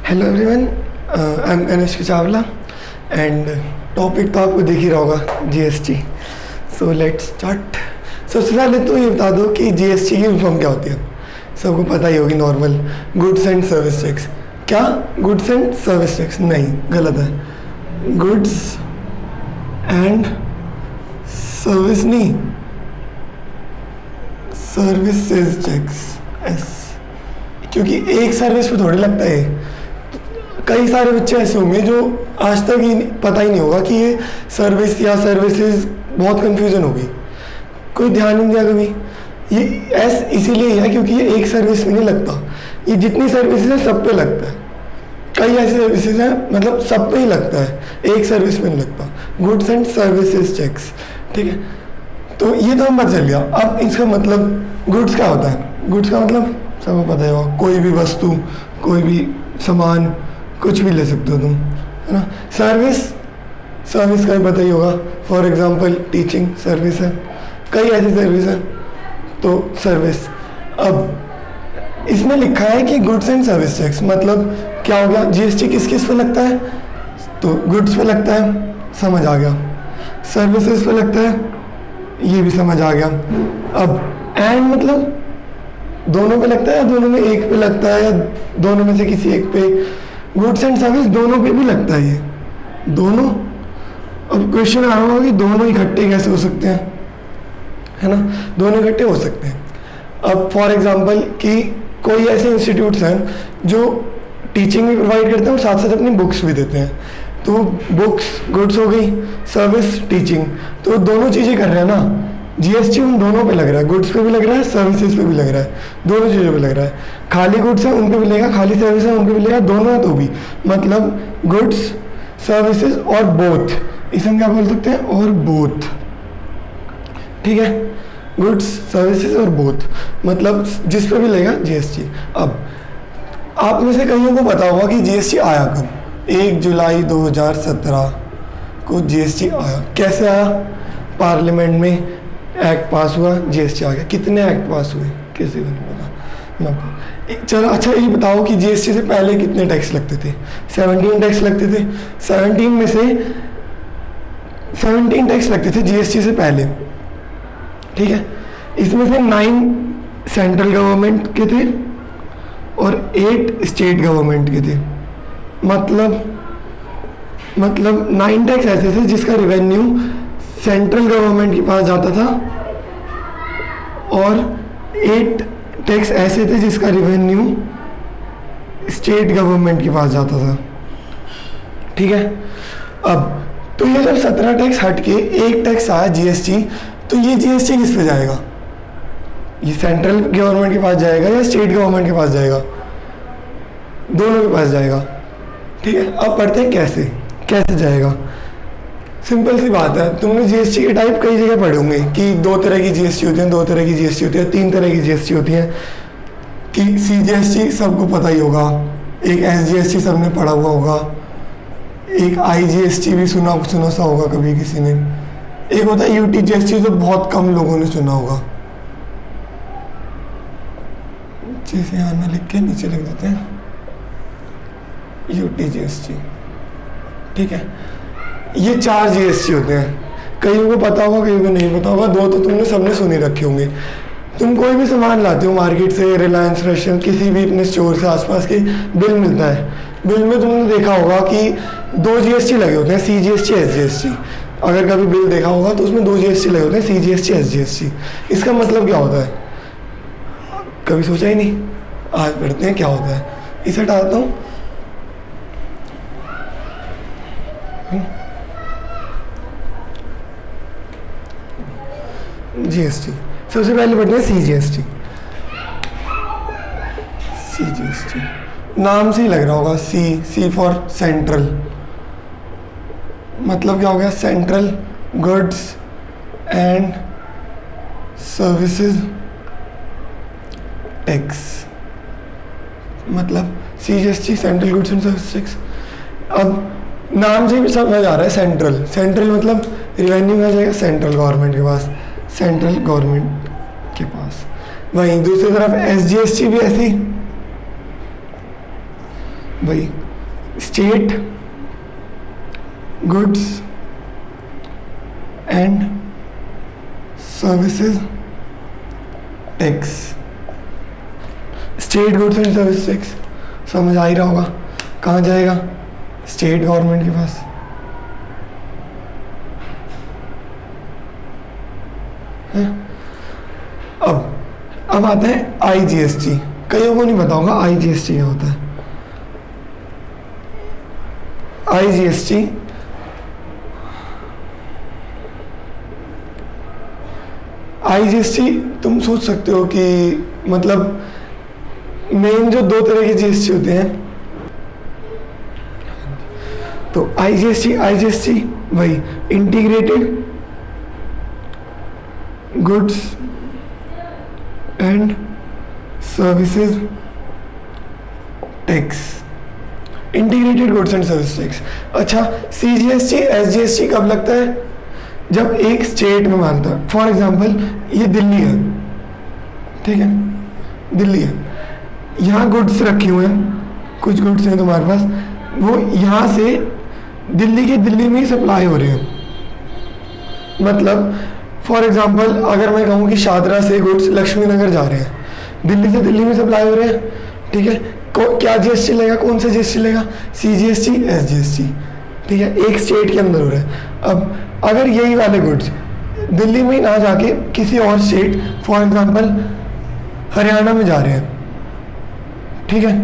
Hello everyone, I am Kanishk Chawla and topic तो आपको दिख ही रहा होगा जीएसटी। So let's start. सबसे पहले तो ये बता दो कि जीएसटी की फॉर्म क्या होती है। सबको पता ही होगी, normal goods and service tax. क्या गुड्स एंड सर्विस टैक्स? नहीं, गलत है। गुड्स एंड सर्विस नहीं, सर्विसेज टैक्स एस, क्योंकि एक सर्विस पे थोड़ी लगता है। कई सारे बच्चे ऐसे होंगे जो आज तक ही पता ही नहीं होगा कि ये सर्विस या सर्विसेज, बहुत कंफ्यूजन होगी, कोई ध्यान नहीं दिया कभी। ये एस इसीलिए है क्योंकि ये एक सर्विस में नहीं लगता, ये जितनी सर्विसेज है सब पे लगता है। कई ऐसी सर्विसेज हैं मतलब सब पे ही लगता है, एक सर्विस में नहीं लगता। गुड्स एंड सर्विसेज टैक्स, ठीक है। तो ये तो हम पता चल गया। अब इसका मतलब गुड्स क्या होता है? गुड्स का मतलब सबको पता ही होगा, कोई भी वस्तु, कोई भी सामान, कुछ भी ले सकते हो तुम, है ना। सर्विस, सर्विस का भी पता ही होगा। फॉर एग्जांपल टीचिंग सर्विस है, कई ऐसी सर्विस है, तो सर्विस। अब इसमें लिखा है कि गुड्स एंड सर्विस टैक्स, मतलब क्या हो गया? जीएसटी किस किस पे लगता है? तो गुड्स पे लगता है, समझ आ गया। सर्विसेज पे लगता है, ये भी समझ आ गया। अब एंड मतलब दोनों पे लगता है या दोनों में एक पे लगता है या दोनों में से किसी एक पे? गुड्स एंड सर्विस दोनों पे भी लगता है, ये दोनों। अब क्वेश्चन आ रहा होगा कि दोनों इकट्ठे कैसे हो सकते हैं, है ना। दोनों इकट्ठे हो सकते हैं। अब फॉर एग्जांपल कि कोई ऐसे इंस्टीट्यूट्स हैं जो टीचिंग भी प्रोवाइड करते हैं और साथ साथ अपनी बुक्स भी देते हैं। तो बुक्स गुड्स हो गई, सर्विस टीचिंग, तो दोनों चीज़ें कर रहे हैं ना। जीएसटी उन दोनों पे लग रहा है, गुड्स पे भी लग रहा है, सर्विसेज पे भी लग रहा है, दोनों चीज़ों पे लग रहा है। खाली गुड्स है उन पे भी लगेगा, खाली सर्विस है उन पे भी लगेगा, दोनों है तो भी। मतलब गुड्स, सर्विसेज और बोथ, इसे हम क्या बोल सकते हैं? और बोथ, ठीक है। गुड्स, सर्विसेज और बोथ, मतलब जिस पे भी लगेगा जीएसटी। अब आप में से कईयों को पता होगा कि जीएसटी आया कब? 1 जुलाई 2017 को जीएसटी आया। कैसे आया? पार्लियामेंट में एक्ट पास हुआ, जीएसटी आ गया। कितने एक्ट पास हुए किसी को नहीं पता। चलो अच्छा ये बताओ कि जीएसटी से पहले कितने टैक्स लगते थे? 17 टैक्स लगते थे। 17 में से 17 टैक्स लगते थे जीएसटी से पहले, ठीक है। इसमें से 9 सेंट्रल गवर्नमेंट के थे और 8 स्टेट गवर्नमेंट के थे। मतलब 9 टैक्स ऐसे थे जिसका रेवेन्यू सेंट्रल गवर्नमेंट के पास जाता था और 8 टैक्स ऐसे थे जिसका रेवेन्यू स्टेट गवर्नमेंट के पास जाता था, ठीक है। अब तो ये जब 17 टैक्स हट के एक टैक्स आया जीएसटी, तो ये जीएसटी किस पे जाएगा? ये सेंट्रल गवर्नमेंट के पास जाएगा या स्टेट गवर्नमेंट के पास जाएगा? दोनों के पास जाएगा, ठीक है। अब पढ़ते हैं कैसे कैसे जाएगा। सिंपल सी बात है, तुमने जीएसटी के टाइप कई जगह पढ़े होंगे कि 2 तरह की जीएसटी होती है, 2 तरह की जीएसटी होती है, 3 तरह की जीएसटी होती है। कि सीजीएसटी सबको पता ही होगा, एक एसजीएसटी सबने पढ़ा हुआ होगा, एक आईजीएसटी भी सुना सा होगा कभी किसी ने, एक होता है यूटीजीएसटी जो बहुत कम लोगों ने सुना होगा। जैसे यहाँ ना लिख के नीचे लिख देते हैं यूटीजीएसटी, ठीक है। ये 4 जीएसटी होते हैं। कईयों को पता होगा, कईयों को नहीं पता होगा। 2 तो तुमने सबने सुनी रखे होंगे। तुम कोई भी सामान लाते हो मार्केट से, रिलायंस, रशियन, किसी भी अपने स्टोर से आसपास के, बिल मिलता है। बिल में तुमने देखा होगा कि 2 जीएसटी लगे होते हैं, सीजीएसटी, एसजीएसटी। अगर कभी बिल देखा होगा तो उसमें 2 जीएसटी लगे होते हैं, सीजीएसटी, एसजीएसटी। इसका मतलब क्या होता है? कभी सोचा ही नहीं? आज पढ़ते हैं क्या होता है। इसे हटाता हूँ। जीएसटी सबसे पहले पढ़ते हैं सीजीएसटी। सीजीएसटी नाम से ही लग रहा होगा, सी फॉर सेंट्रल। मतलब क्या हो गया? Central goods and services tax. मतलब CGST central goods and service tax. अब नाम से भी समझ आ रहा है, सेंट्रल। सेंट्रल मतलब रेवेन्यू आ जाएगा सेंट्रल गवर्नमेंट के पास, सेंट्रल गवर्नमेंट के पास। वहीं दूसरी तरफ एसजीएसटी भी ऐसी, भाई state goods and services tax. State goods and service tax समझ आ ही रहा होगा, कहाँ जाएगा? स्टेट गवर्नमेंट के पास। है? अब आता है IGST। कईयों को नहीं पता होगा IGST क्या होता है। IGST तुम सोच सकते हो कि मतलब मेन जो दो तरह के GST होते हैं, तो IGST वही integrated goods and services tax. Integrated goods and service tax. अच्छा, CGST SGST कब लगता है? जब एक स्टेट में मानता है। फॉर एग्जाम्पल ये दिल्ली है, ठीक है, दिल्ली है, यहाँ गुड्स रखे हुए हैं, कुछ गुड्स हैं तुम्हारे पास, वो यहाँ से दिल्ली में ही सप्लाई हो रहे हैं। मतलब फॉर एग्जाम्पल अगर मैं कहूँ कि शादरा से गुड्स लक्ष्मी नगर जा रहे हैं, दिल्ली से दिल्ली में सप्लाई हो रहे हैं, ठीक है, क्या GST लगेगा? कौन सा GST लगेगा? CGST SGST, ठीक है, एक स्टेट के अंदर हो रहा है। अब अगर यही वाले गुड्स दिल्ली में ही ना जाके किसी और स्टेट, फॉर एग्जांपल हरियाणा में जा रहे हैं, ठीक है,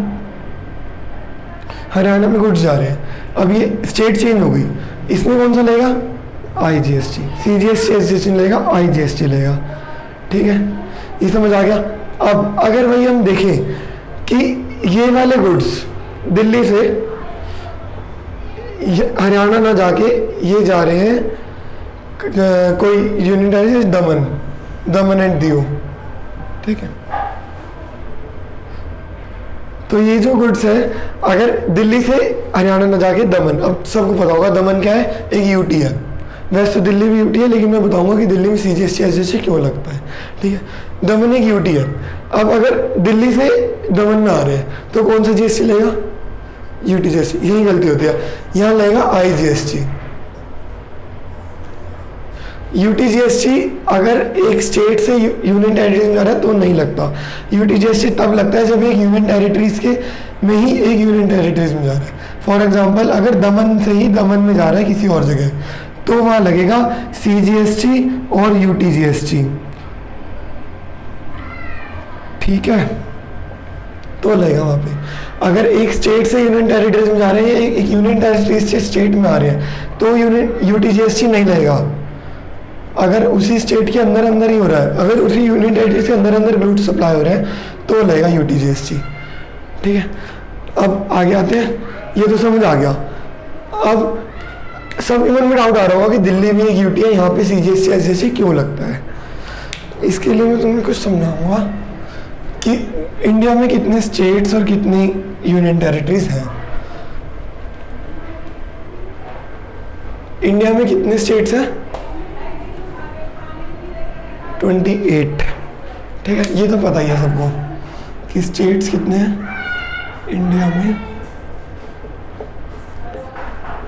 हरियाणा में गुड्स जा रहे हैं, अब ये स्टेट चेंज हो गई, इसमें कौन सा लेगा? IGST। CGST SGST लेगा, IGST लेगा, ठीक है, ये समझ आ गया। अब अगर भाई हम देखें कि ये वाले गुड्स दिल्ली से हरियाणा ना जाके ये जा रहे हैं कोई union territory Daman and Diu, ठीक है, तो ये जो गुड्स है अगर दिल्ली से हरियाणा ना जाके दमन, अब सबको पता होगा दमन क्या है, एक यूटी है, वैसे तो दिल्ली भी यूटी है, लेकिन मैं बताऊंगा कि दिल्ली में CGST SGST क्यों लगता है, ठीक है, दमन एक यूटी है। अब अगर दिल्ली से दमन में आ रहे हैं तो कौन सा GST लेगा? UT GST। यही गलती होती है, यहाँ लगेगा IGST। UT GST अगर एक स्टेट से यूनियन टेरिटरीज में जा रहा है तो नहीं लगता। UT GST तब लगता है जब एक यूनियन टेरिटरीज के में ही एक यूनियन टेरिटरीज में जा रहा है। फॉर एग्जांपल अगर दमन से ही दमन में जा रहा है किसी और जगह, तो वहाँ लगेगा CGST और UT GST, ठीक है, तो लगेगा वहाँ पे। अगर एक स्टेट से यूनियन टेरिटरीज में जा रहे हैं, एक यूनियन टेरिटरीज से स्टेट में आ रहे हैं, तो UT GST नहीं लगेगा। अगर उसी स्टेट के अंदर अंदर ही हो रहा है, अगर उसी यूनियन टेरिटरी के अंदर अंदर गुड्स सप्लाई हो रहे हैं तो लगेगा UT GST, ठीक है। अब आगे आते हैं, ये तो समझ आ गया। अब सब मन में डाउट आ रहा होगा कि दिल्ली में एक यूटी है, यहाँ पे CGST SGST क्यों लगता है। इसके लिए मैं तुम्हें कुछ समझाऊंगा कि इंडिया में कितने स्टेट्स और कितनी यूनियन टेरिटरीज हैं। इंडिया में कितने स्टेट्स हैं? 28, ठीक है, ये तो पता ही है सबको कि स्टेट्स कितने हैं इंडिया में।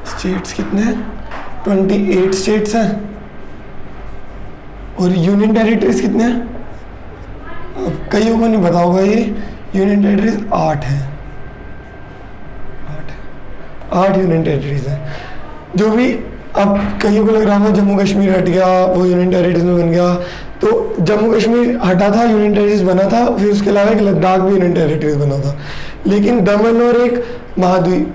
स्टेट्स कितने हैं? 28 स्टेट्स हैं। और यूनियन टेरिटरीज कितने हैं? अब कईयों को नहीं पता होगा, ये यूनियन टेरिटरीज 8 हैं। 8 यूनियन टेरिटरीज हैं। जो भी अब कईयों को लग रहा था जम्मू कश्मीर हट गया, वो यूनियन टेरिटरीज में बन गया, तो जम्मू कश्मीर हटा था, यूनियन टेरिटरीज बना था, फिर उसके अलावा एक लद्दाख भी यूनियन टेरिटरीज बना था। लेकिन दमन और एक महाद्वीप,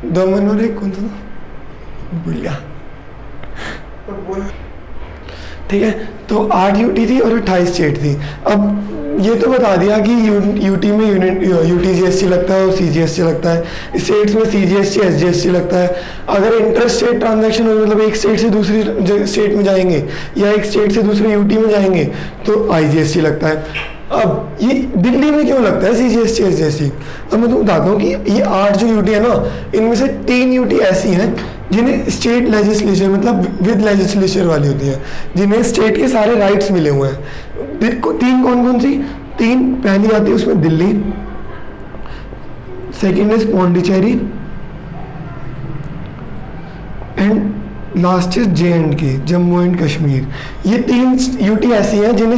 दमन और एक कौन सा था भूल गया, ठीक है, तो 8 यूटी थी और 28 स्टेट थी। अब ये तो बता दिया कि यूटी में यूटी जीएसटी लगता है और सीजीएसटी लगता है, स्टेट्स में सीजीएसटी एसजीएसटी लगता है। अगर इंटर स्टेट ट्रांजैक्शन हो, मतलब एक स्टेट से दूसरी स्टेट में जाएंगे या एक स्टेट से दूसरे यूटी में जाएंगे तो आईजीएसटी लगता है। अब ये दिल्ली में क्यों लगता है सीजीएसटी एसजीएसटी? अब मैं तुम बताता हूँ कि ये 8 जो यूटी है ना, इनमें से 3 यूटी ऐसी हैं जिन्हें स्टेट लेजिस्लेचर मतलब विद लेजिस्लेचर वाली होती है, जिन्हें स्टेट के सारे राइट्स मिले हुए हैं। 3 कौन कौन सी? 3 पहली आती है उसमें Delhi, second is Pondicherry and last is JNK, Jammu and Kashmir. ये 3 यूटी ऐसी हैं जिन्हें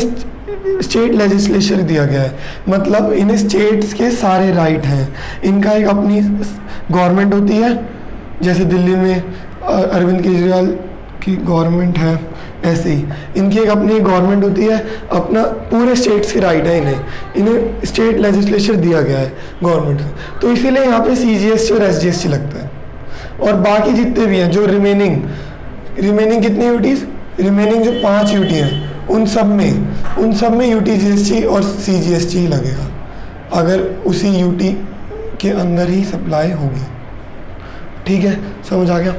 स्टेट लेजिस्लेचर दिया गया है, मतलब इन स्टेट्स के सारे राइट हैं। इनका एक अपनी गवर्नमेंट होती है, जैसे दिल्ली में अरविंद केजरीवाल की गवर्नमेंट है, ऐसे ही इनकी एक अपनी गवर्नमेंट होती है, अपना पूरे स्टेट्स के राइट है इन्हें स्टेट लेजिस्लेचर दिया गया है गवर्नमेंट से। तो इसीलिए यहाँ पे CGST और SGST लगता है। और बाकी जितने भी हैं जो रिमेनिंग कितनी यूटीज, रिमेनिंग जो 5 यूटी हैं उन सब में UTGST और CGST ही लगेगा, अगर उसी यूटी के अंदर ही सप्लाई होगी। ठीक है, समझ आ गया?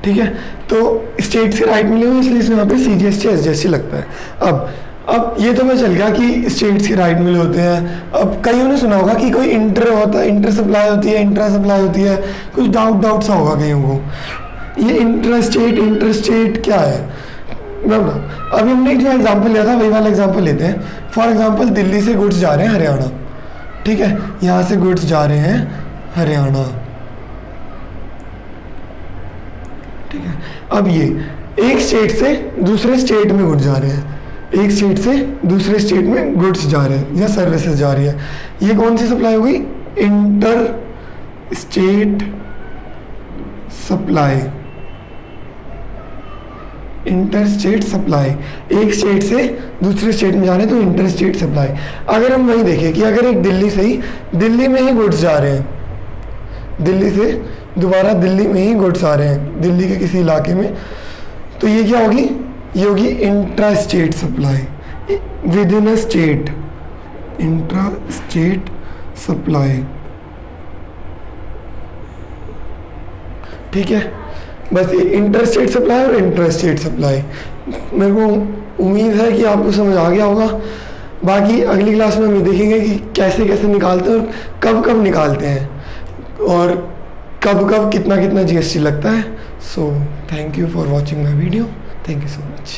ठीक है, तो स्टेट से राइट मिले हुए इसलिए इसमें यहाँ पे CGST SGST लगता है। अब ये तो मैं चल गया कि स्टेट्स के राइट मिले होते हैं। अब कईयों ने सुना होगा कि कोई इंटर सप्लाई होती है, इंट्रा सप्लाई होती है, कुछ डाउट सा होगा कईयों को। ये इंटरस्टेट क्या है? मैं बताऊँ, अभी हमने जो एग्जाम्पल लिया था वही वाला एग्जाम्पल लेते हैं। फॉर एग्जाम्पल दिल्ली से गुड्स जा रहे हैं हरियाणा, ठीक है, यहाँ से गुड्स जा रहे हैं हरियाणा, ठीक है। अब ये एक स्टेट से दूसरे स्टेट में गुड्स जा रहे हैं, एक स्टेट से दूसरे स्टेट में गुड्स जा रहे हैं या सर्विसेज जा रही है। ये कौन सी सप्लाई होगी? Inter state supply. Inter state supply, एक स्टेट से दूसरे स्टेट में जा रहे हैं तो इंटर स्टेट सप्लाई। अगर हम वही देखें कि अगर एक दिल्ली में ही गुड्स जा रहे हैं, दिल्ली से दोबारा दिल्ली में ही गुड्स आ रहे हैं, दिल्ली के किसी इलाके में, तो ये क्या होगी? ये होगी intra state supply with in a state, intra state supply. ठीक है, बस ये इंटर स्टेट सप्लाई और इंट्रा स्टेट सप्लाई। मेरे को उम्मीद है कि आपको समझ आ गया होगा। बाकी अगली क्लास में हम ये देखेंगे कि कैसे कैसे निकालते हैं और कब कब निकालते हैं और कब कब कितना GST लगता है। So thank you for watching my video, thank you so much.